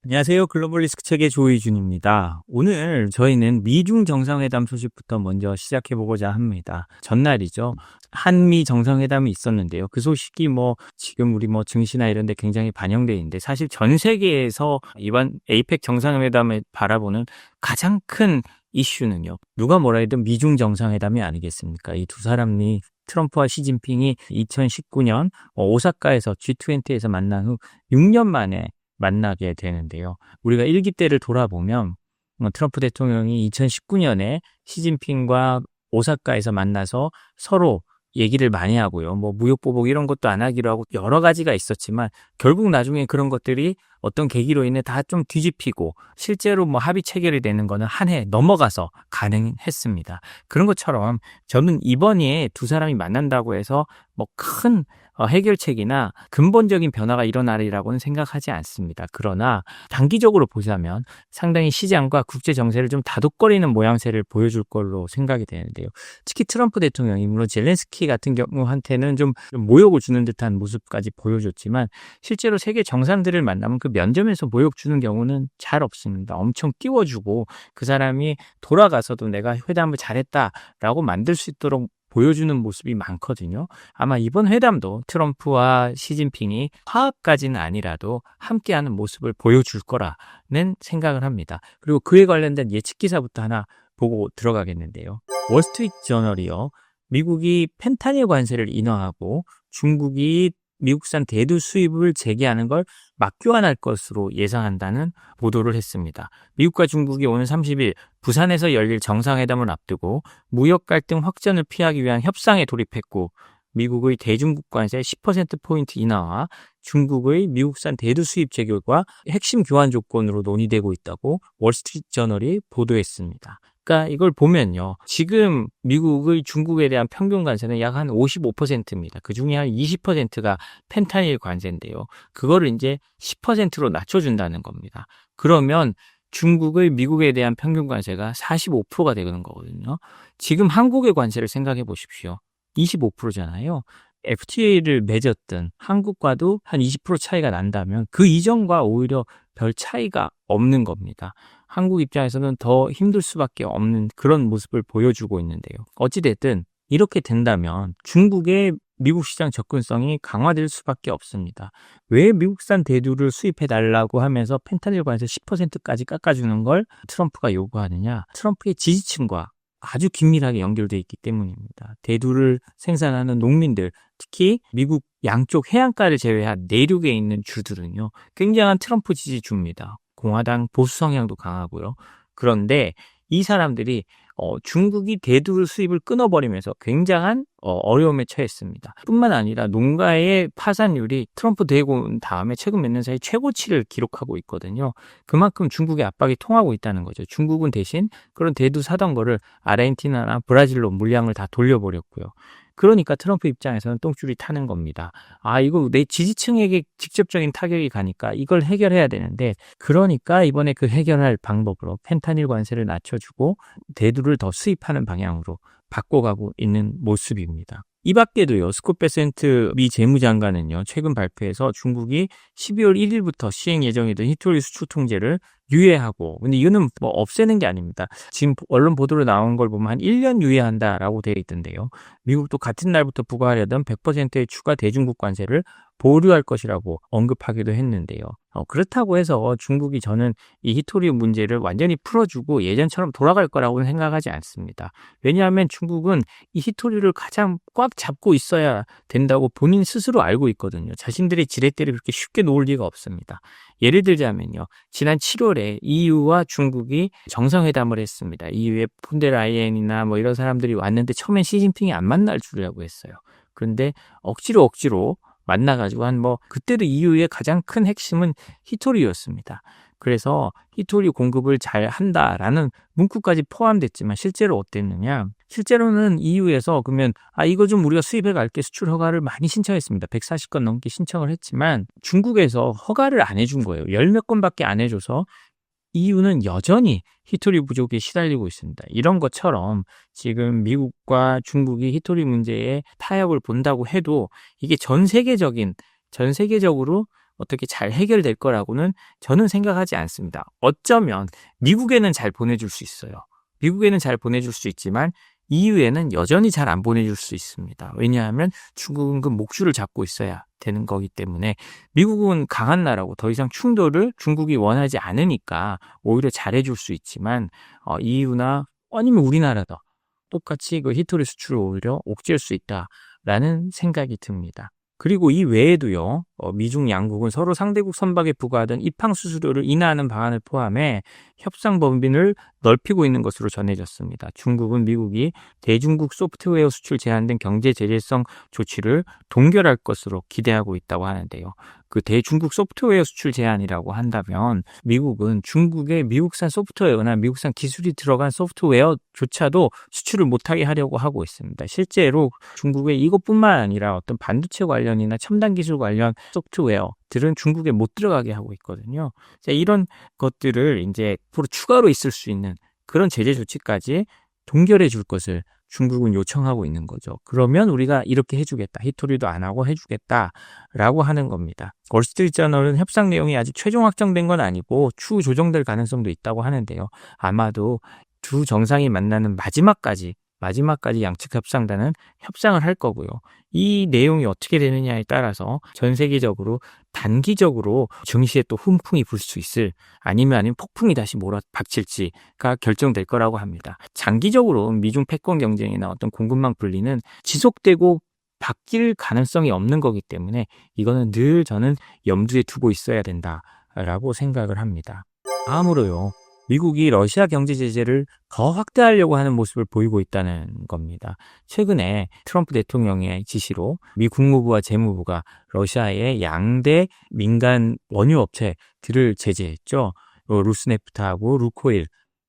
안녕하세요. 글로벌 리스크 책의 조이준입니다. 오늘 저희는 미중 정상회담 소식부터 먼저 시작해 보고자 합니다. 전날이죠. 한미 정상회담이 있었는데요. 그 소식이 지금 우리 증시나 이런 데 굉장히 반영돼 있는데, 사실 전 세계에서 이번 에이펙 정상회담을 바라보는 가장 큰 이슈는요, 누가 뭐라 해도 미중 정상회담이 아니겠습니까? 이 두 사람이, 트럼프와 시진핑이 2019년 오사카에서 G20에서 만난 후 6년 만에 만나게 되는데요. 우리가 일기 때를 돌아보면 트럼프 대통령이 2019년에 시진핑과 오사카에서 만나서 서로 얘기를 많이 하고요. 무역보복 이런 것도 안 하기로 하고 여러 가지가 있었지만, 결국 나중에 그런 것들이 어떤 계기로 인해 다 좀 뒤집히고 실제로 합의 체결이 되는 거는 한 해 넘어가서 가능했습니다. 그런 것처럼 저는 이번에 두 사람이 만난다고 해서 큰 해결책이나 근본적인 변화가 일어나리라고는 생각하지 않습니다. 그러나 단기적으로 보자면 상당히 시장과 국제 정세를 좀 다독거리는 모양새를 보여줄 걸로 생각이 되는데요. 특히 트럼프 대통령이, 물론 젤렌스키 같은 경우한테는 좀 모욕을 주는 듯한 모습까지 보여줬지만, 실제로 세계 정상들을 만나면 그 면접에서 모욕 주는 경우는 잘 없습니다. 엄청 띄워주고 그 사람이 돌아가서도 내가 회담을 잘했다라고 만들 수 있도록 보여주는 모습이 많거든요. 아마 이번 회담도 트럼프와 시진핑이 화합까지는 아니라도 함께하는 모습을 보여줄 거라는 생각을 합니다. 그리고 그에 관련된 예측 기사부터 하나 보고 들어가겠는데요. 월스트리트저널이요, 미국이 펜타닐 관세를 인하하고 중국이 미국산 대두 수입을 재개하는 걸 맞교환할 것으로 예상한다는 보도를 했습니다. 미국과 중국이 오는 30일 부산에서 열릴 정상회담을 앞두고 무역 갈등 확전을 피하기 위한 협상에 돌입했고, 미국의 대중국 관세 10%포인트 인하와 중국의 미국산 대두 수입 재개가 핵심 교환 조건으로 논의되고 있다고 월스트리트저널이 보도했습니다. 그러니까 이걸 보면요, 지금 미국의 중국에 대한 평균 관세는 약 한 55%입니다. 그중에 한 20%가 펜타닐 관세인데요. 그거를 이제 10%로 낮춰준다는 겁니다. 그러면 중국의 미국에 대한 평균 관세가 45%가 되는 거거든요. 지금 한국의 관세를 생각해 보십시오. 25%잖아요. FTA를 맺었던 한국과도 한 20% 차이가 난다면 그 이전과 오히려 별 차이가 없는 겁니다. 한국 입장에서는 더 힘들 수밖에 없는 그런 모습을 보여주고 있는데요. 어찌됐든 이렇게 된다면 중국의 미국 시장 접근성이 강화될 수밖에 없습니다. 왜 미국산 대두를 수입해달라고 하면서 펜타닐 관세 10%까지 깎아주는 걸 트럼프가 요구하느냐? 트럼프의 지지층과 아주 긴밀하게 연결되어 있기 때문입니다. 대두를 생산하는 농민들, 특히 미국 양쪽 해안가를 제외한 내륙에 있는 주들은요, 굉장한 트럼프 지지주입니다. 공화당 보수 성향도 강하고요. 그런데 이 사람들이 중국이 대두 수입을 끊어버리면서 굉장한 어려움에 처했습니다. 뿐만 아니라 농가의 파산율이 트럼프 되고 온 다음에 최근 몇 년 사이 최고치를 기록하고 있거든요. 그만큼 중국의 압박이 통하고 있다는 거죠. 중국은 대신 그런 대두 사던 거를 아르헨티나나 브라질로 물량을 다 돌려버렸고요. 그러니까 트럼프 입장에서는 똥줄이 타는 겁니다. 이거 내 지지층에게 직접적인 타격이 가니까 이걸 해결해야 되는데, 그러니까 이번에 그 해결할 방법으로 펜타닐 관세를 낮춰주고 대두를 더 수입하는 방향으로 바꿔가고 있는 모습입니다. 이 밖에도요, 스콧 베센트 미 재무장관은요, 최근 발표에서 중국이 12월 1일부터 시행 예정이던 히토리 수출 통제를 유예하고, 근데 이거는 없애는 게 아닙니다. 지금 언론 보도로 나온 걸 보면 한 1년 유예한다라고 되어 있던데요. 미국도 같은 날부터 부과하려던 100%의 추가 대중국 관세를 보류할 것이라고 언급하기도 했는데요. 그렇다고 해서 중국이, 저는 이 히토리 문제를 완전히 풀어주고 예전처럼 돌아갈 거라고는 생각하지 않습니다. 왜냐하면 중국은 이 히토리를 가장 꽉 잡고 있어야 된다고 본인 스스로 알고 있거든요. 자신들의 지렛대를 그렇게 쉽게 놓을 리가 없습니다. 예를 들자면요, 지난 7월에 EU와 중국이 정상회담을 했습니다. EU의 폰데라이엔이나 이런 사람들이 왔는데 처음엔 시진핑이 안 만날 주려고 했어요. 그런데 억지로 만나가지고 그때도 EU의 가장 큰 핵심은 히토리였습니다. 그래서 히토리 공급을 잘 한다라는 문구까지 포함됐지만 실제로 어땠느냐? 실제로는 EU에서 그러면 이거 좀 우리가 수입해 갈게 수출 허가를 많이 신청했습니다. 140건 넘게 신청을 했지만 중국에서 허가를 안 해준 거예요. 10몇 건밖에 안 해줘서 EU는 여전히 히토리 부족에 시달리고 있습니다. 이런 것처럼 지금 미국과 중국이 히토리 문제에 타협을 본다고 해도 이게 전 세계적으로 어떻게 잘 해결될 거라고는 저는 생각하지 않습니다. 어쩌면 미국에는 잘 보내줄 수 있어요. 미국에는 잘 보내줄 수 있지만 EU에는 여전히 잘 안 보내줄 수 있습니다. 왜냐하면 중국은 그 목줄을 잡고 있어야 되는 거기 때문에 미국은 강한 나라고 더 이상 충돌을 중국이 원하지 않으니까 오히려 잘해줄 수 있지만 EU나 아니면 우리나라도 똑같이 그 히토리 수출을 오히려 옥죄할 수 있다라는 생각이 듭니다. 그리고 이 외에도요, 미중 양국은 서로 상대국 선박에 부과하던 입항 수수료를 인하하는 방안을 포함해 협상 범위를 넓히고 있는 것으로 전해졌습니다. 중국은 미국이 대중국 소프트웨어 수출 제한 등 경제 제재성 조치를 동결할 것으로 기대하고 있다고 하는데요. 그 대중국 소프트웨어 수출 제한이라고 한다면 미국은 중국의 미국산 소프트웨어나 미국산 기술이 들어간 소프트웨어조차도 수출을 못하게 하려고 하고 있습니다. 실제로 중국의 이것뿐만 아니라 어떤 반도체 관련이나 첨단 기술 관련 소프트웨어들은 중국에 못 들어가게 하고 있거든요. 이런 것들을 이제 앞으로 추가로 있을 수 있는 그런 제재 조치까지 동결해 줄 것을 중국은 요청하고 있는 거죠. 그러면 우리가 이렇게 해주겠다. 히토리도 안 하고 해주겠다라고 하는 겁니다. 월스트리트저널은 협상 내용이 아직 최종 확정된 건 아니고 추후 조정될 가능성도 있다고 하는데요. 아마도 두 정상이 만나는 마지막까지 양측 협상단은 협상을 할 거고요. 이 내용이 어떻게 되느냐에 따라서 전 세계적으로 단기적으로 증시에 또 훈풍이 불 수 있을 아니면 폭풍이 다시 몰아닥칠지가 결정될 거라고 합니다. 장기적으로 미중 패권 경쟁이나 어떤 공급망 분리는 지속되고 바뀔 가능성이 없는 거기 때문에 이거는 늘 저는 염두에 두고 있어야 된다라고 생각을 합니다. 다음으로요. 미국이 러시아 경제 제재를 더 확대하려고 하는 모습을 보이고 있다는 겁니다. 최근에 트럼프 대통령의 지시로 미 국무부와 재무부가 러시아의 양대 민간 원유 업체들을 제재했죠. 루스네프트하고 루코일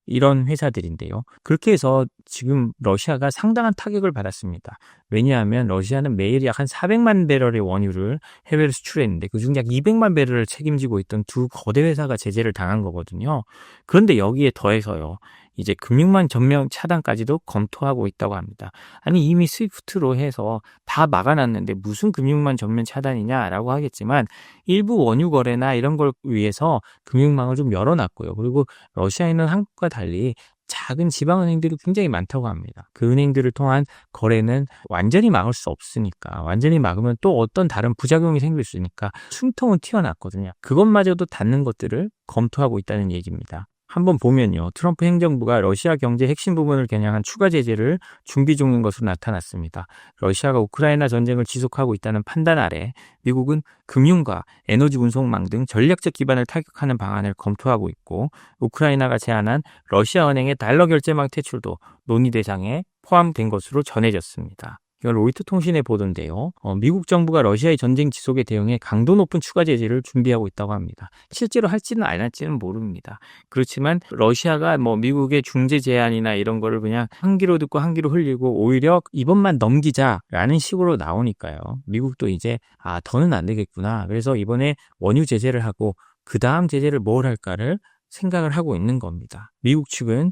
이런 회사들인데요. 그렇게 해서 지금 러시아가 상당한 타격을 받았습니다. 왜냐하면 러시아는 매일 약 한 400만 배럴의 원유를 해외로 수출했는데 그중 약 200만 배럴을 책임지고 있던 두 거대 회사가 제재를 당한 거거든요. 그런데 여기에 더해서요. 이제 금융망 전면 차단까지도 검토하고 있다고 합니다. 아니 이미 스위프트로 해서 다 막아놨는데 무슨 금융망 전면 차단이냐라고 하겠지만 일부 원유 거래나 이런 걸 위해서 금융망을 좀 열어놨고요. 그리고 러시아에는 한국과 달리 작은 지방은행들이 굉장히 많다고 합니다. 그 은행들을 통한 거래는 완전히 막을 수 없으니까 완전히 막으면 또 어떤 다른 부작용이 생길 수 있으니까 숨통은 튀어났거든요. 그것마저도 닫는 것들을 검토하고 있다는 얘기입니다. 한번 보면요. 트럼프 행정부가 러시아 경제 핵심 부분을 겨냥한 추가 제재를 준비 중인 것으로 나타났습니다. 러시아가 우크라이나 전쟁을 지속하고 있다는 판단 아래 미국은 금융과 에너지 운송망 등 전략적 기반을 타격하는 방안을 검토하고 있고 우크라이나가 제안한 러시아 은행의 달러 결제망 퇴출도 논의 대상에 포함된 것으로 전해졌습니다. 이건 로이터 통신의 보도인데요. 미국 정부가 러시아의 전쟁 지속에 대응해 강도 높은 추가 제재를 준비하고 있다고 합니다. 실제로 할지는 안 할지는 모릅니다. 그렇지만 러시아가 미국의 중재 제안이나 이런 거를 그냥 한 귀로 듣고 한 귀로 흘리고 오히려 이번만 넘기자라는 식으로 나오니까요. 미국도 이제 더는 안 되겠구나. 그래서 이번에 원유 제재를 하고 그 다음 제재를 뭘 할까를 생각을 하고 있는 겁니다. 미국 측은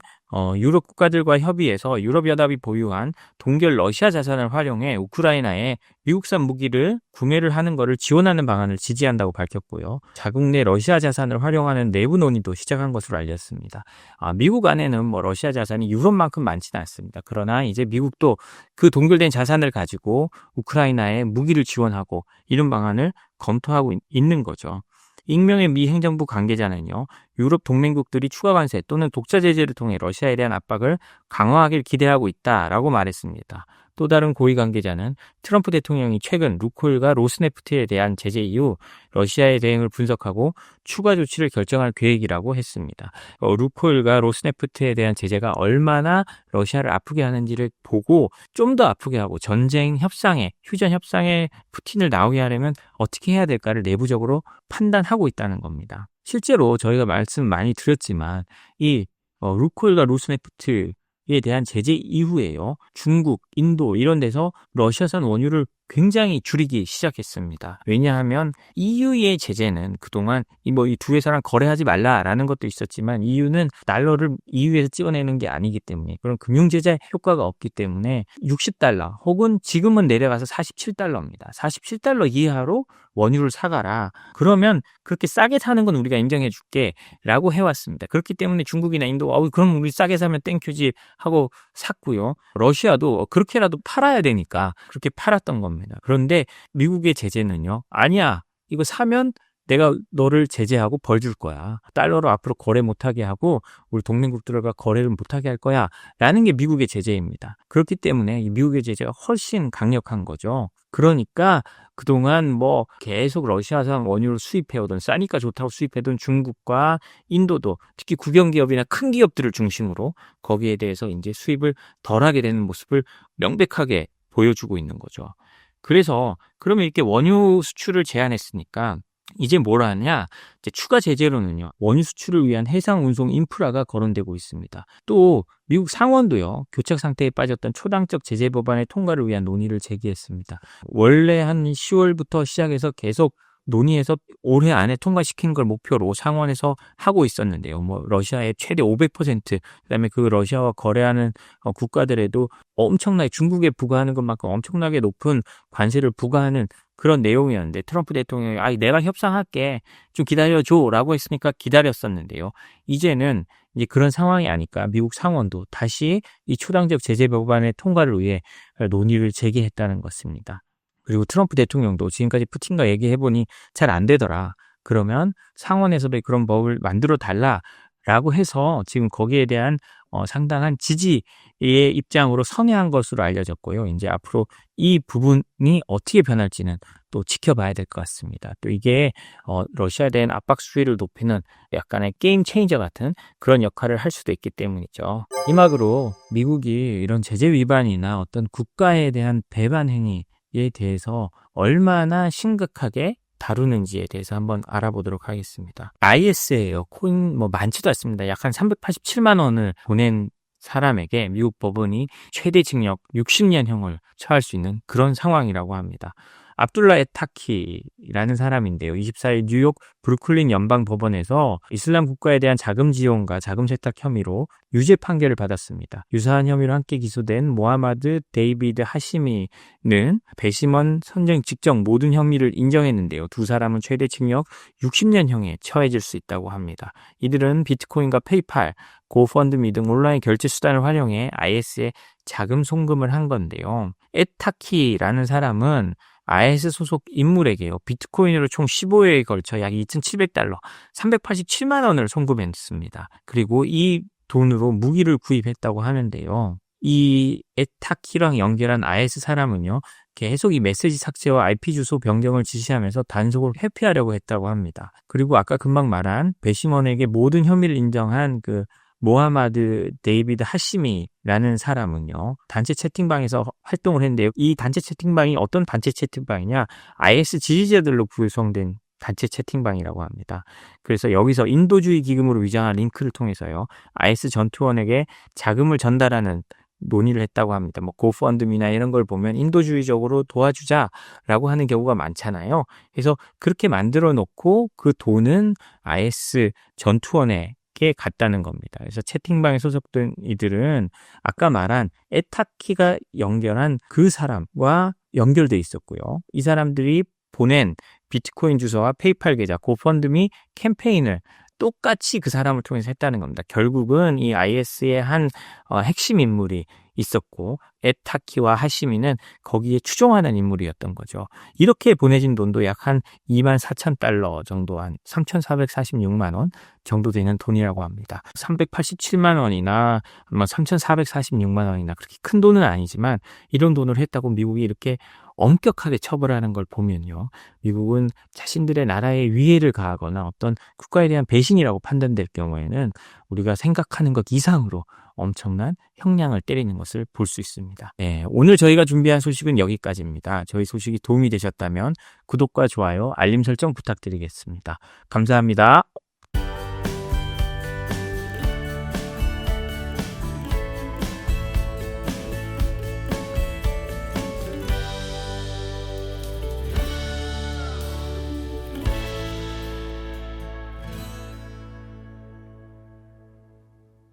유럽 국가들과 협의해서 유럽연합이 보유한 동결 러시아 자산을 활용해 우크라이나에 미국산 무기를 구매를 하는 것을 지원하는 방안을 지지한다고 밝혔고요. 자국 내 러시아 자산을 활용하는 내부 논의도 시작한 것으로 알렸습니다. 미국 안에는 러시아 자산이 유럽만큼 많지는 않습니다. 그러나 이제 미국도 그 동결된 자산을 가지고 우크라이나에 무기를 지원하고 이런 방안을 검토하고 있는 거죠. 익명의 미 행정부 관계자는요. 유럽 동맹국들이 추가 관세 또는 독자 제재를 통해 러시아에 대한 압박을 강화하길 기대하고 있다라고 말했습니다. 또 다른 고위 관계자는 트럼프 대통령이 최근 루코일과 로스네프트에 대한 제재 이후 러시아의 대응을 분석하고 추가 조치를 결정할 계획이라고 했습니다. 루코일과 로스네프트에 대한 제재가 얼마나 러시아를 아프게 하는지를 보고 좀 더 아프게 하고 전쟁 협상에, 휴전 협상에 푸틴을 나오게 하려면 어떻게 해야 될까를 내부적으로 판단하고 있다는 겁니다. 실제로 저희가 말씀 많이 드렸지만 이 루코일과 로스네프트에 대한 제재 이후에요. 중국, 인도 이런 데서 러시아산 원유를 굉장히 줄이기 시작했습니다. 왜냐하면 EU의 제재는 그동안 이 두 회사랑 거래하지 말라라는 것도 있었지만 EU는 달러를 EU에서 찍어내는 게 아니기 때문에 그런 금융제재 효과가 없기 때문에 60달러 혹은 지금은 내려가서 47달러입니다. 47달러 이하로 원유를 사가라. 그러면 그렇게 싸게 사는 건 우리가 인정해 줄게 라고 해왔습니다. 그렇기 때문에 중국이나 인도 그럼 우리 싸게 사면 땡큐지 하고 샀고요. 러시아도 그렇게라도 팔아야 되니까 그렇게 팔았던 겁니다. 그런데 미국의 제재는요. 아니야. 이거 사면 내가 너를 제재하고 벌 줄 거야. 달러로 앞으로 거래 못하게 하고 우리 동맹국들과 거래를 못하게 할 거야. 라는 게 미국의 제재입니다. 그렇기 때문에 이 미국의 제재가 훨씬 강력한 거죠. 그러니까 그동안 계속 러시아산 원유를 수입해오던 싸니까 좋다고 수입해던 중국과 인도도 특히 국영기업이나 큰 기업들을 중심으로 거기에 대해서 이제 수입을 덜하게 되는 모습을 명백하게 보여주고 있는 거죠. 그래서 그러면 이렇게 원유 수출을 제한했으니까 이제 뭘 하냐? 이제 추가 제재로는요. 원유 수출을 위한 해상 운송 인프라가 거론되고 있습니다. 또 미국 상원도요. 교착 상태에 빠졌던 초당적 제재 법안의 통과를 위한 논의를 제기했습니다. 원래 한 10월부터 시작해서 계속 논의해서 올해 안에 통과시키는 걸 목표로 상원에서 하고 있었는데요. 러시아의 최대 500%, 그다음에 그 러시아와 거래하는 국가들에도 엄청나게 중국에 부과하는 것만큼 엄청나게 높은 관세를 부과하는 그런 내용이었는데 트럼프 대통령이 내가 협상할게 좀 기다려줘라고 했으니까 기다렸었는데요. 이제는 이제 그런 상황이 아니까 미국 상원도 다시 이 초당적 제재 법안의 통과를 위해 논의를 재개했다는 것입니다. 그리고 트럼프 대통령도 지금까지 푸틴과 얘기해보니 잘 안 되더라. 그러면 상원에서도 그런 법을 만들어 달라라고 해서 지금 거기에 대한 상당한 지지의 입장으로 선회한 것으로 알려졌고요. 이제 앞으로 이 부분이 어떻게 변할지는 또 지켜봐야 될 것 같습니다. 또 이게 러시아에 대한 압박 수위를 높이는 약간의 게임 체인저 같은 그런 역할을 할 수도 있기 때문이죠. 이막으로 미국이 이런 제재 위반이나 어떤 국가에 대한 배반 행위에 대해서 얼마나 심각하게 다루는지에 대해서 한번 알아보도록 하겠습니다. IS예요. 코인 많지도 않습니다. 약 한 387만 원을 보낸 사람에게 미국 법원이 최대 징역 60년형을 처할 수 있는 그런 상황이라고 합니다. 압둘라 에타키라는 사람인데요. 24일 뉴욕 브루클린 연방법원에서 이슬람 국가에 대한 자금 지원과 자금 세탁 혐의로 유죄 판결을 받았습니다. 유사한 혐의로 함께 기소된 모하마드 데이비드 하시미는 배심원 선정 직접 모든 혐의를 인정했는데요. 두 사람은 최대 징역 60년형에 처해질 수 있다고 합니다. 이들은 비트코인과 페이팔, 고펀드미 등 온라인 결제 수단을 활용해 IS에 자금 송금을 한 건데요. 에타키라는 사람은 IS 소속 인물에게요. 비트코인으로 총 15회에 걸쳐 약 2,700달러, 387만 원을 송금했습니다. 그리고 이 돈으로 무기를 구입했다고 하는데요. 이 에타키랑 연결한 IS 사람은요. 계속 이 메시지 삭제와 IP 주소 변경을 지시하면서 단속을 회피하려고 했다고 합니다. 그리고 아까 금방 말한 배심원에게 모든 혐의를 인정한 모하마드 데이비드 하시미라는 사람은요. 단체 채팅방에서 활동을 했는데요. 이 단체 채팅방이 어떤 단체 채팅방이냐? IS 지지자들로 구성된 단체 채팅방이라고 합니다. 그래서 여기서 인도주의 기금으로 위장한 링크를 통해서요. IS 전투원에게 자금을 전달하는 논의를 했다고 합니다. 고펀드미나 이런 걸 보면 인도주의적으로 도와주자라고 하는 경우가 많잖아요. 그래서 그렇게 만들어 놓고 그 돈은 IS 전투원에 갔다는 겁니다. 그래서 채팅방에 소속된 이들은 아까 말한 에타키가 연결한 그 사람과 연결돼 있었고요. 이 사람들이 보낸 비트코인 주소와 페이팔 계좌, 고펀드미 캠페인을 똑같이 그 사람을 통해서 했다는 겁니다. 결국은 이 IS의 한 핵심 인물이 있었고 에타키와 하시미는 거기에 추종하는 인물이었던 거죠. 이렇게 보내진 돈도 약 한 24,000달러 정도, 한 3,446만 원 정도 되는 돈이라고 합니다. 387만 원이나 3,446만 원이나 그렇게 큰 돈은 아니지만 이런 돈을 했다고 미국이 이렇게 엄격하게 처벌하는 걸 보면요. 미국은 자신들의 나라에 위해를 가하거나 어떤 국가에 대한 배신이라고 판단될 경우에는 우리가 생각하는 것 이상으로 엄청난 형량을 때리는 것을 볼 수 있습니다. 네, 오늘 저희가 준비한 소식은 여기까지입니다. 저희 소식이 도움이 되셨다면 구독과 좋아요, 알림 설정 부탁드리겠습니다. 감사합니다.